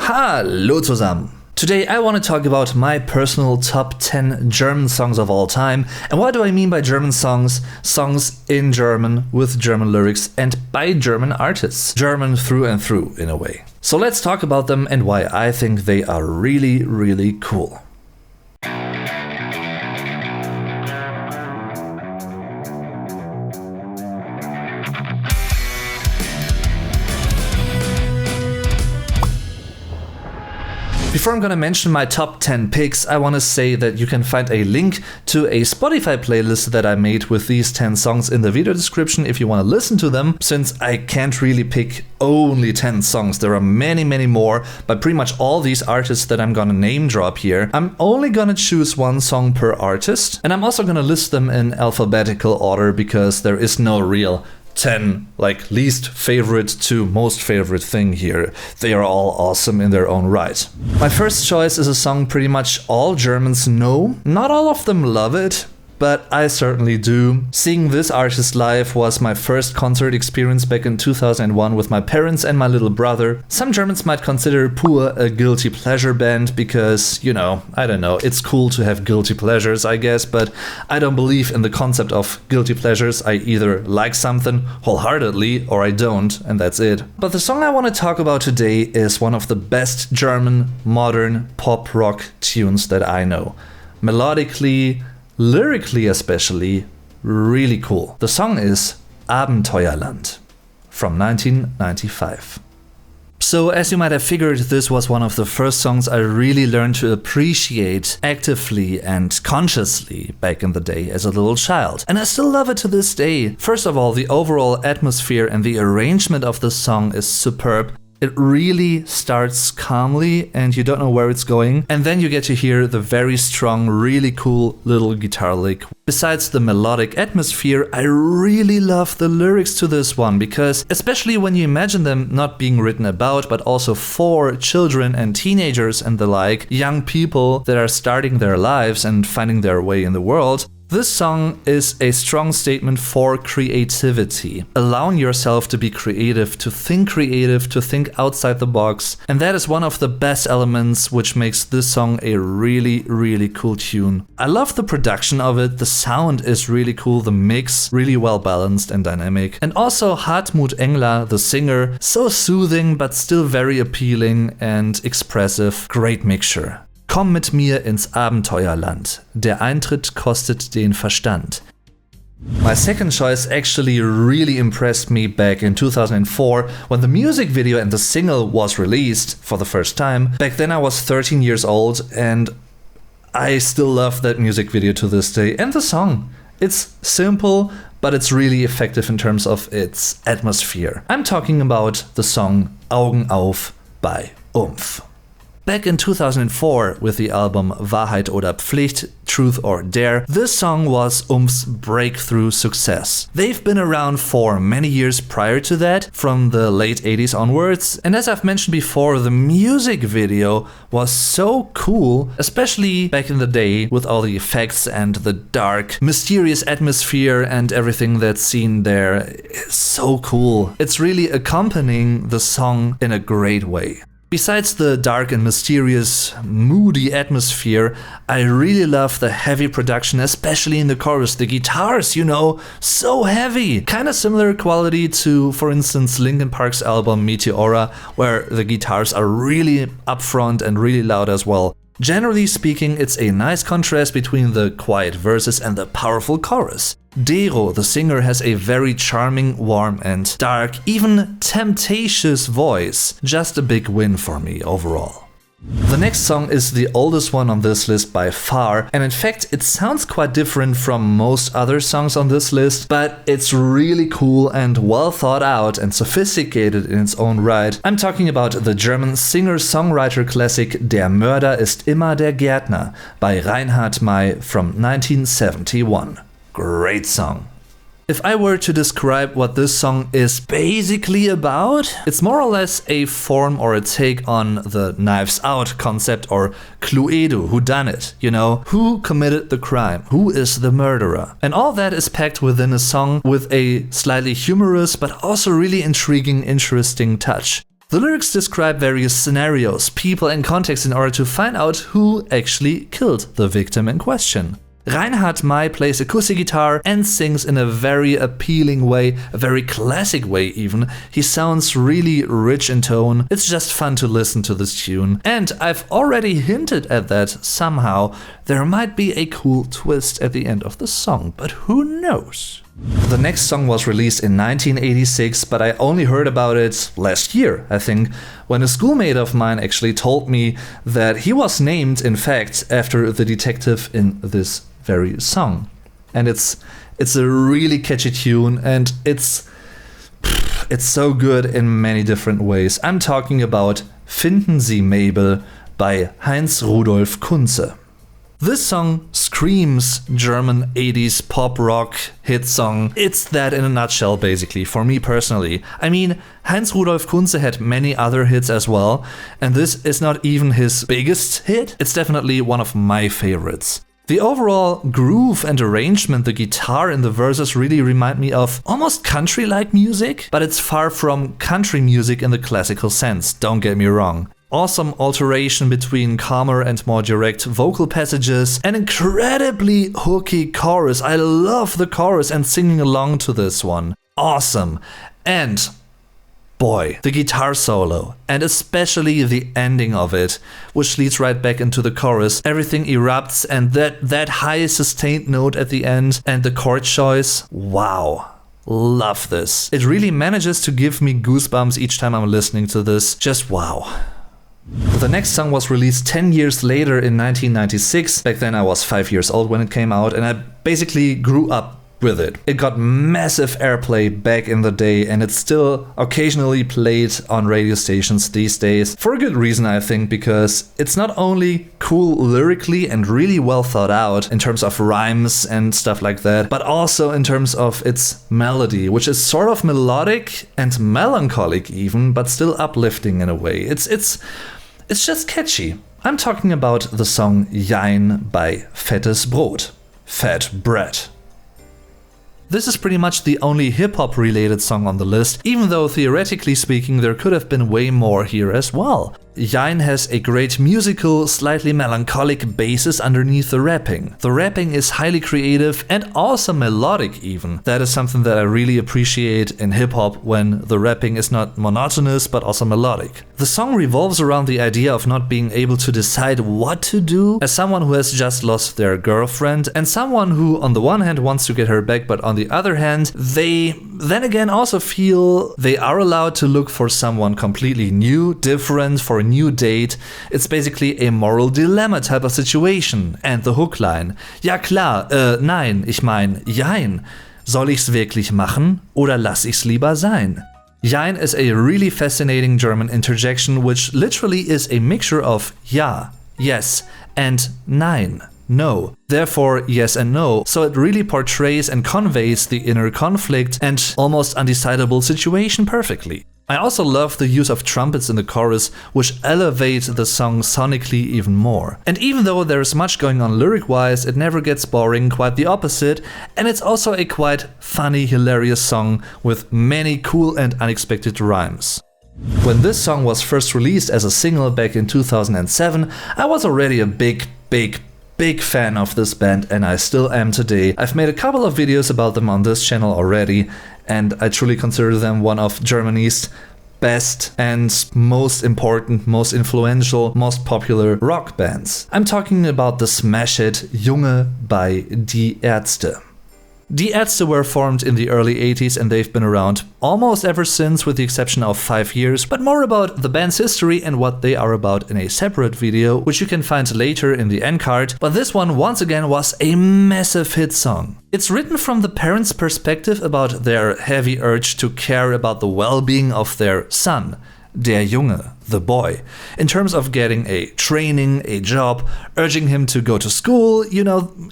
Hallo zusammen! Today I want to talk about my personal top 10 German songs of all time. And what do I mean by German songs? Songs in German with German lyrics and by German artists. German through and through, in a way. So let's talk about them and why I think they are really, really cool. Before I'm gonna mention my top 10 picks, I wanna say that you can find a link to a Spotify playlist that I made with these 10 songs in the video description if you wanna listen to them, since I can't really pick only 10 songs. There are many, many more, but pretty much all these artists that I'm gonna name drop here, I'm only gonna choose one song per artist, and I'm also gonna list them in alphabetical order because there is no real 10 least favorite to most favorite thing here. They are all awesome in their own right. My first choice is a song pretty much all Germans know. Not all of them love it, but I certainly do. Seeing this artist live was my first concert experience back in 2001 with my parents and my little brother. Some Germans might consider Pur a guilty pleasure band because, I don't know, it's cool to have guilty pleasures, I guess, but I don't believe in the concept of guilty pleasures. I either like something wholeheartedly or I don't, and that's it. But the song I want to talk about today is one of the best German modern pop rock tunes that I know. Melodically, lyrically especially, really cool. The song is Abenteuerland from 1995. So as you might have figured, this was one of the first songs I really learned to appreciate actively and consciously back in the day as a little child. And I still love it to this day. First of all, the overall atmosphere and the arrangement of the song is superb. It really starts calmly and you don't know where it's going, and then you get to hear the very strong, really cool little guitar lick. Besides the melodic atmosphere, I really love the lyrics to this one because, especially when you imagine them not being written about but also for children and teenagers and the like, young people that are starting their lives and finding their way in the world, this song is a strong statement for creativity, allowing yourself to be creative, to think outside the box. And that is one of the best elements which makes this song a really, really cool tune. I love the production of it, the sound is really cool, the mix really well balanced and dynamic. And also Hartmut Engler, the singer, so soothing but still very appealing and expressive. Great mixture. Komm mit mir ins Abenteuerland. Der Eintritt kostet den Verstand. My second choice actually really impressed me back in 2004 when the music video and the single was released for the first time. Back then I was 13 years old and I still love that music video to this day and the song. It's simple, but it's really effective in terms of its atmosphere. I'm talking about the song Augen auf by Umf. Back in 2004 with the album Wahrheit oder Pflicht, Truth or Dare, this song was Umf's breakthrough success. They've been around for many years prior to that, from the late 80s onwards, and as I've mentioned before, the music video was so cool, especially back in the day with all the effects and the dark, mysterious atmosphere and everything that's seen there. It's so cool. It's really accompanying the song in a great way. Besides the dark and mysterious, moody atmosphere, I really love the heavy production, especially in the chorus. The guitars, so heavy. Kind of similar quality to, for instance, Linkin Park's album Meteora, where the guitars are really upfront and really loud as well. Generally speaking, it's a nice contrast between the quiet verses and the powerful chorus. Dero, the singer, has a very charming, warm and dark, even temptatious voice. Just a big win for me overall. The next song is the oldest one on this list by far, and in fact it sounds quite different from most other songs on this list, but it's really cool and well thought out and sophisticated in its own right. I'm talking about the German singer-songwriter classic Der Mörder ist immer der Gärtner by Reinhard May from 1971. Great song. If I were to describe what this song is basically about, it's more or less a form or a take on the Knives Out concept or Cluedo, whodunit, who committed the crime, who is the murderer. And all that is packed within a song with a slightly humorous but also really intriguing, interesting touch. The lyrics describe various scenarios, people and context in order to find out who actually killed the victim in question. Reinhard May plays acoustic guitar and sings in a very appealing way, a very classic way even. He sounds really rich in tone. It's just fun to listen to this tune. And I've already hinted at that somehow. There might be a cool twist at the end of the song, but who knows? The next song was released in 1986, but I only heard about it last year, I think, when a schoolmate of mine actually told me that he was named, in fact, after the detective in this very song. And it's a really catchy tune, and it's so good in many different ways. I'm talking about Finden Sie Mabel by Heinz Rudolf Kunze. This song screams German 80s pop rock hit song. It's that in a nutshell, basically, for me personally. I mean, Heinz Rudolf Kunze had many other hits as well, and this is not even his biggest hit. It's definitely one of my favorites. The overall groove and arrangement, the guitar in the verses really remind me of almost country-like music, but it's far from country music in the classical sense, don't get me wrong. Awesome alteration between calmer and more direct vocal passages, an incredibly hooky chorus. I love the chorus and singing along to this one. Awesome. And boy, the guitar solo, and especially the ending of it, which leads right back into the chorus. Everything erupts, and that high sustained note at the end and the chord choice, wow. Love this. It really manages to give me goosebumps each time I'm listening to this. Just wow. The next song was released 10 years later in 1996. Back then I was 5 years old when it came out, and I basically grew up with it. It got massive airplay back in the day, and it's still occasionally played on radio stations these days. For a good reason, I think, because it's not only cool lyrically and really well thought out in terms of rhymes and stuff like that, but also in terms of its melody, which is sort of melodic and melancholic even, but still uplifting in a way. It's just catchy. I'm talking about the song Jein by Fettes Brot. Fat Bread. This is pretty much the only hip-hop related song on the list, even though theoretically speaking there could have been way more here as well. Jein has a great musical, slightly melancholic basis underneath the rapping. The rapping is highly creative and also melodic even. That is something that I really appreciate in hip-hop, when the rapping is not monotonous but also melodic. The song revolves around the idea of not being able to decide what to do as someone who has just lost their girlfriend, and someone who on the one hand wants to get her back, but on the other hand they then again also feel they are allowed to look for someone completely new, different, for a new date. It's basically a moral dilemma type of situation. And the hook line: Ja klar, nein, ich mein, jein. Soll ich's wirklich machen oder lass ich's lieber sein? Jein is a really fascinating German interjection, which literally is a mixture of ja, yes, and nein, no. Therefore, yes and no. So it really portrays and conveys the inner conflict and almost undecidable situation perfectly. I also love the use of trumpets in the chorus, which elevate the song sonically even more. And even though there's much going on lyric-wise, it never gets boring, quite the opposite, and it's also a quite funny, hilarious song with many cool and unexpected rhymes. When this song was first released as a single back in 2007, I was already a big fan of this band, and I still am today. I've made a couple of videos about them on this channel already, and I truly consider them one of Germany's best and most important, most influential, most popular rock bands. I'm talking about the smash hit Junge by Die Ärzte. Die Ärzte were formed in the early 80s, and they've been around almost ever since, with the exception of 5 years, but more about the band's history and what they are about in a separate video, which you can find later in the end card. But this one once again was a massive hit song. It's written from the parents' perspective about their heavy urge to care about the well-being of their son, der Junge, the boy, in terms of getting a training, a job, urging him to go to school,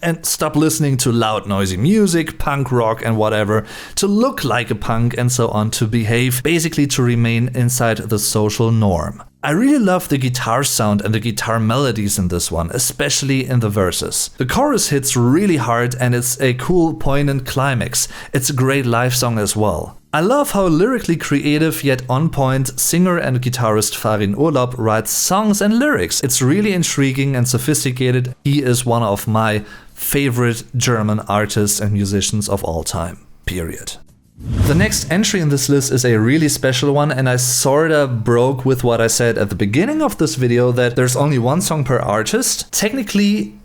and stop listening to loud noisy music, punk rock and whatever, to look like a punk and so on, to behave, basically to remain inside the social norm. I really love the guitar sound and the guitar melodies in this one, especially in the verses. The chorus hits really hard, and it's a cool, poignant climax. It's a great live song as well. I love how lyrically creative yet on point singer and guitarist Farin Urlaub writes songs and lyrics. It's really intriguing and sophisticated. He is one of my favorite German artists and musicians of all time, period. The next entry in this list is a really special one, and I sorta broke with what I said at the beginning of this video that there's only one song per artist. Technically,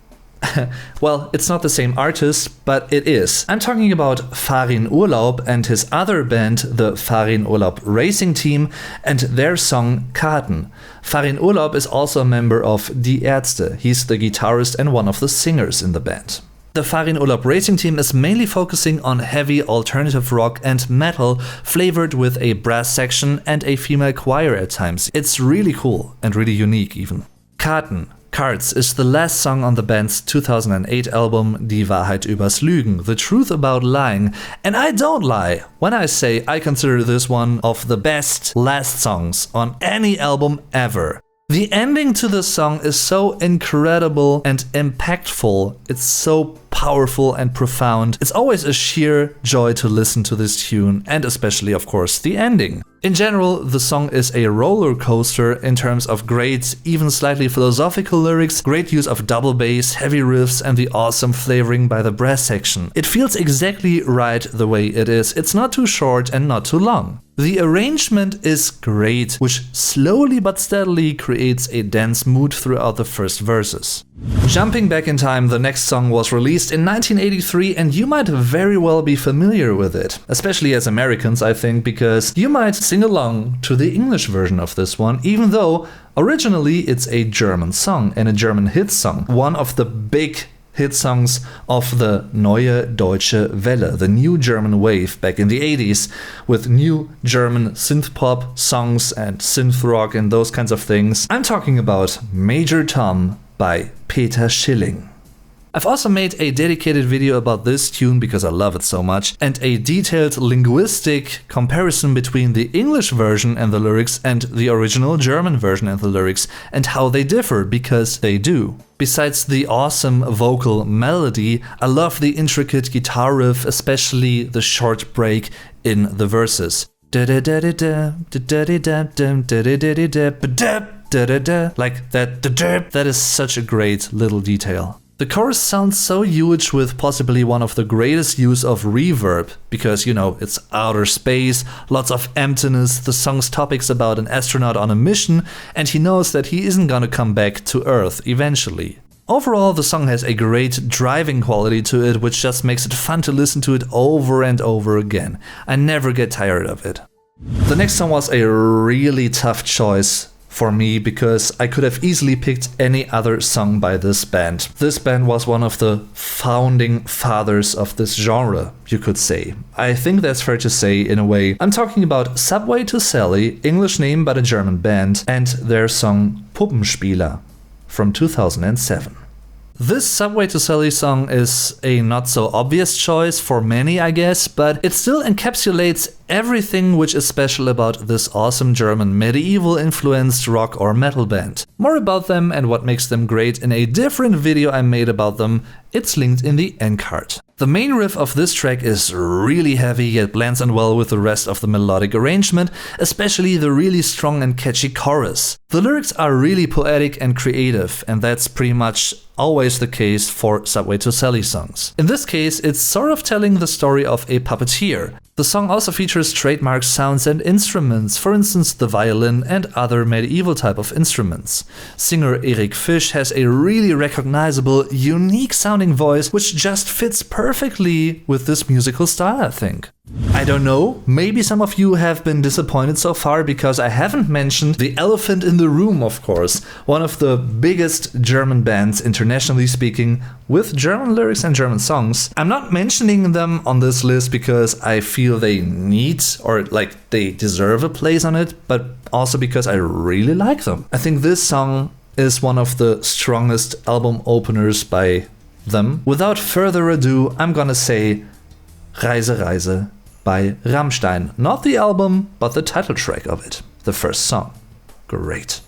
well, it's not the same artist, but it is. I'm talking about Farin Urlaub and his other band, the Farin Urlaub Racing Team, and their song Karten. Farin Urlaub is also a member of Die Ärzte. He's the guitarist and one of the singers in the band. The Farin Urlaub Racing Team is mainly focusing on heavy alternative rock and metal, flavored with a brass section and a female choir at times. It's really cool and really unique even. Karten, Cards, is the last song on the band's 2008 album Die Wahrheit übers Lügen, The Truth About Lying, and I don't lie when I say I consider this one of the best last songs on any album ever. The ending to the song is so incredible and impactful. It's so powerful and profound. It's always a sheer joy to listen to this tune, and especially, of course, the ending. In general, the song is a roller coaster in terms of great, even slightly philosophical lyrics, great use of double bass, heavy riffs, and the awesome flavoring by the brass section. It feels exactly right the way it is. It's not too short and not too long. The arrangement is great, which slowly but steadily creates a dense mood throughout the first verses. Jumping back in time, the next song was released in 1983, and you might very well be familiar with it. Especially as Americans, I think, because you might sing along to the English version of this one, even though originally it's a German song and a German hit song. One of the big hit songs of the Neue Deutsche Welle, the new German wave back in the 80s, with new German synth-pop songs and synth rock and those kinds of things. I'm talking about Major Tom by Peter Schilling. I've also made a dedicated video about this tune because I love it so much, and a detailed linguistic comparison between the English version and the lyrics and the original German version and the lyrics, and how they differ, because they do. Besides the awesome vocal melody, I love the intricate guitar riff, especially the short break in the verses. Like that is such a great little detail. The chorus sounds so huge, with possibly one of the greatest use of reverb, because, you know, it's outer space, lots of emptiness, the song's topic's about an astronaut on a mission, and he knows that he isn't gonna come back to Earth eventually. Overall, the song has a great driving quality to it, which just makes it fun to listen to it over and over again. I never get tired of it. The next song was a really tough choice for me, because I could have easily picked any other song by this band. This band was one of the founding fathers of this genre, you could say. I think that's fair to say in a way. I'm talking about Subway to Sally, English name but a German band, and their song Puppenspieler from 2007. This Subway to Sally song is a not so obvious choice for many, I guess, but it still encapsulates everything which is special about this awesome German medieval-influenced rock or metal band. More about them and what makes them great in a different video I made about them. It's linked in the end card. The main riff of this track is really heavy, yet blends in well with the rest of the melodic arrangement, especially the really strong and catchy chorus. The lyrics are really poetic and creative, and that's pretty much always the case for Subway to Sally songs. In this case, it's sort of telling the story of a puppeteer. The song also features trademark sounds and instruments, for instance the violin and other medieval type of instruments. Singer Erik Fisch has a really recognizable, unique sounding voice which just fits perfectly with this musical style, I think. I don't know, maybe some of you have been disappointed so far because I haven't mentioned the elephant in the room, of course, one of the biggest German bands internationally speaking, with German lyrics and German songs. I'm not mentioning them on this list because I feel they need, or like they deserve a place on it, but also because I really like them. I think this song is one of the strongest album openers by them. Without further ado, I'm gonna say Reise Reise by Rammstein. Not the album, but the title track of it, the first song. Great.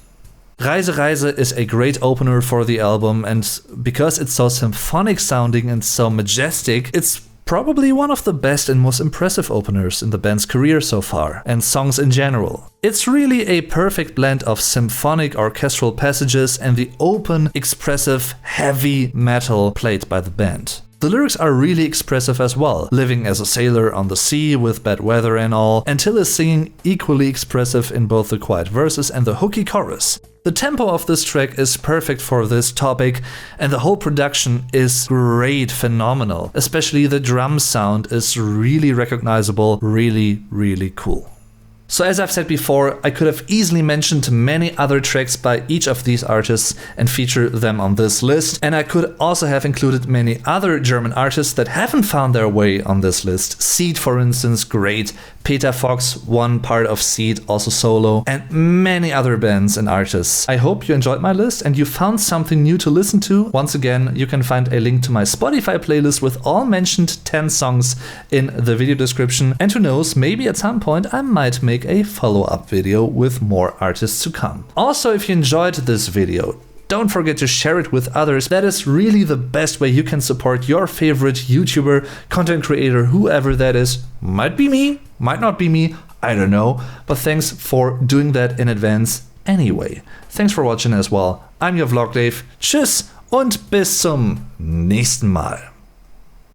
Reise Reise is a great opener for the album, and because it's so symphonic sounding and so majestic, it's Probably one of the best and most impressive openers in the band's career so far, and songs in general. It's really a perfect blend of symphonic orchestral passages and the open, expressive, heavy metal played by the band. The lyrics are really expressive as well, living as a sailor on the sea with bad weather and all, and Till is singing equally expressive in both the quiet verses and the hooky chorus. The tempo of this track is perfect for this topic, and the whole production is great, phenomenal. Especially the drum sound is really recognizable, really cool. So as I've said before, I could have easily mentioned many other tracks by each of these artists and feature them on this list, and I could also have included many other German artists that haven't found their way on this list. Seed, for instance, great. Peter Fox, one part of Seed, also solo, and many other bands and artists. I hope you enjoyed my list and you found something new to listen to. Once again, you can find a link to my Spotify playlist with all mentioned 10 songs in the video description, and who knows, maybe at some point I might make a follow-up video with more artists to come. Also, if you enjoyed this video, don't forget to share it with others. That is really the best way you can support your favorite YouTuber, content creator, whoever that is. Might be me, might not be me, I don't know. But thanks for doing that in advance anyway. Thanks for watching as well. I'm your Vlog Dave. Tschüss und bis zum nächsten Mal.